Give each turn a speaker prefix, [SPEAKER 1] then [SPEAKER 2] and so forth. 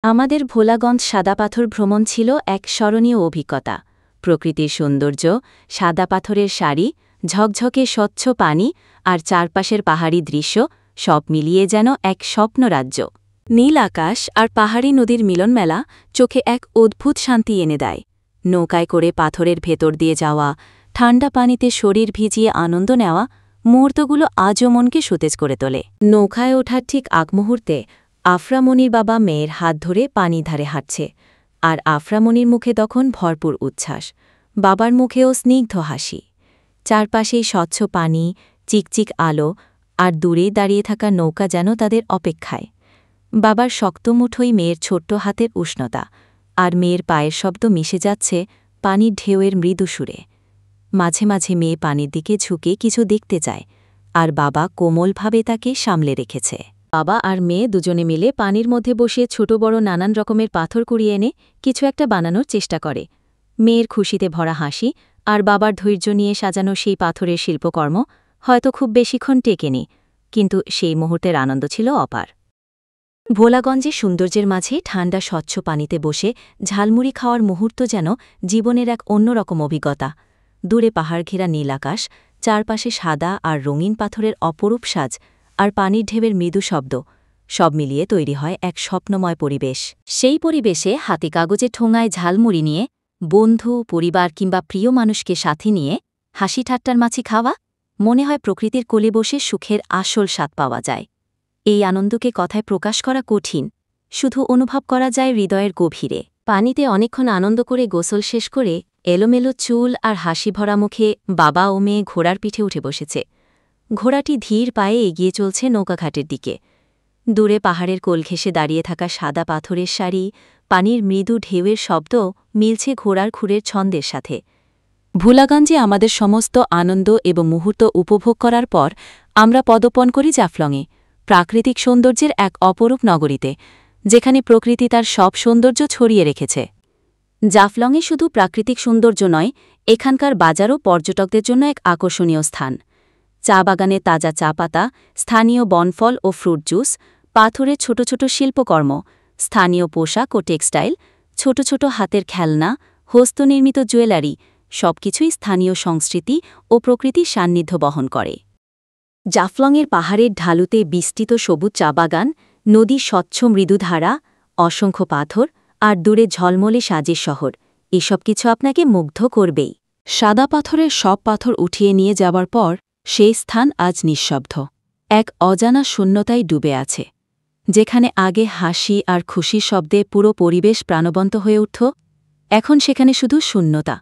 [SPEAKER 1] আমাদের ভোলাগঞ্জ সাদা পাথর ভ্রমণ ছিল এক স্মরণীয় অভিজ্ঞতা। প্রকৃতির সৌন্দর্য, সাদা পাথরের সারি, ঝকঝকে স্বচ্ছ পানি আর চারপাশের পাহাড়ি দৃশ্য সব মিলিয়ে যেন এক স্বপ্নরাজ্য। নীল আকাশ আর পাহাড়ি নদীর মিলনমেলা চোখে এক অদ্ভুত শান্তি এনে দেয়। নৌকায় করে পাথরের ভেতর দিয়ে যাওয়া, ঠান্ডা পানিতে শরীর ভিজিয়ে আনন্দ নেওয়া মুহূর্তগুলো আজও মনকে সতেজ করে তোলে। নৌকায় ওঠার ঠিক আগ মুহূর্তে আফরামনির বাবা মেয়ের হাত ধরে পানি ধারে হাঁটছে, আর আফরামনির মুখে তখন ভরপুর উচ্ছ্বাস, বাবার মুখেও স্নিগ্ধ হাসি। চারপাশেই স্বচ্ছ পানি, চিকচিক আলো, আর দূরে দাঁড়িয়ে থাকা নৌকা যেন তাদের অপেক্ষায়। বাবার শক্ত মুঠোই মেয়ের ছোট্ট হাতের উষ্ণতা, আর মেয়ের পায়ের শব্দ মিশে যাচ্ছে পানির ঢেউয়ের মৃদু সুরে। মাঝে মাঝে মেয়ে পানির দিকে ঝুঁকে কিছু দেখতে চায়, আর বাবা কোমলভাবে তাকে সামলে রেখেছে। বাবা আর মেয়ে দুজনে মিলে পানির মধ্যে বসিয়ে ছোট বড় নানান রকমের পাথর কুড়িয়ে এনে কিছু একটা বানানোর চেষ্টা করে। মেয়ের খুশিতে ভরা হাসি আর বাবার ধৈর্য নিয়ে সাজানো সেই পাথরের শিল্পকর্ম হয়তো খুব বেশিক্ষণ টেকেনি, কিন্তু সেই মুহূর্তের আনন্দ ছিল অপার। ভোলাগঞ্জে সৌন্দর্যের মাঝে ঠান্ডা স্বচ্ছ পানিতে বসে ঝালমুড়ি খাওয়ার মুহূর্ত যেন জীবনের এক অন্যরকম অভিজ্ঞতা। দূরে পাহাড় ঘেরা নীল আকাশ, চারপাশে সাদা আর রঙিন পাথরের অপরূপ সাজ, আর পানির ঢেউয়ের মৃদু শব্দ, সব মিলিয়ে তৈরি হয় এক স্বপ্নময় পরিবেশ। সেই পরিবেশে হাতে কাগজে ঠোঙায় ঝালমুড়ি নিয়ে, বন্ধু, পরিবার কিংবা প্রিয় মানুষকে সাথে নিয়ে হাসি ঠাট্টার মাঝে খাওয়া, মনে হয় প্রকৃতির কোলে বসে সুখের আসল স্বাদ পাওয়া যায়। এই আনন্দকে কথায় প্রকাশ করা কঠিন, শুধু অনুভব করা যায় হৃদয়ের গভীরে। পানিতে অনেকক্ষণ আনন্দ করে গোসল শেষ করে এলোমেলো চুল আর হাসি ভরা মুখে বাবা ও মেয়ে ঘোড়ার পিঠে উঠে বসেছে। ঘোড়াটি ধীর পায়ে এগিয়ে চলছে নৌকাঘাটের দিকে। দূরে পাহাড়ের কোল ঘেঁষে দাঁড়িয়ে থাকা সাদা পাথরের সারি, পানির মৃদু ঢেউয়ের শব্দ মিলছে ঘোড়ার খুরের ছন্দের সাথে। ভোলাগঞ্জে আমাদের সমস্ত আনন্দ এবং মুহূর্ত উপভোগ করার পর আমরা পদপন করি জাফলংয়ে, প্রাকৃতিক সৌন্দর্যের এক অপরূপ নগরীতে, যেখানে প্রকৃতি তার সব সৌন্দর্য ছড়িয়ে রেখেছে। জাফলংয়ে শুধু প্রাকৃতিক সৌন্দর্য নয়, এখানকার বাজারও পর্যটকদের জন্য এক আকর্ষণীয় স্থান। চা বাগানে তাজা চা পাতা, স্থানীয় বনফল ও ফ্রুট জুস, পাথরের ছোট ছোট শিল্পকর্ম, স্থানীয় পোশাক ও টেক্সটাইল, ছোট ছোট হাতের খেলনা, হস্তনির্মিত জুয়েলারি, সবকিছুই স্থানীয় সংস্কৃতি ও প্রকৃতির সান্নিধ্য বহন করে। জাফলংয়ের পাহাড়ের ঢালুতে বিস্তৃত সবুজ চা বাগান, নদীর স্বচ্ছ মৃদুধারা, অসংখ্য পাথর আর দূরে ঝলমলে সাজের শহর, এসব কিছু আপনাকে মুগ্ধ করবেই। সাদা পাথরের সব পাথর উঠিয়ে নিয়ে যাবার পর সেই স্থান আজ নিঃশব্দ, এক অজানা শূন্যতায় ডুবে আছে। যেখানে আগে হাসি আর খুশির শব্দে পুরো পরিবেশ প্রাণবন্ত হয়ে উঠত, এখন সেখানে শুধু শূন্যতা।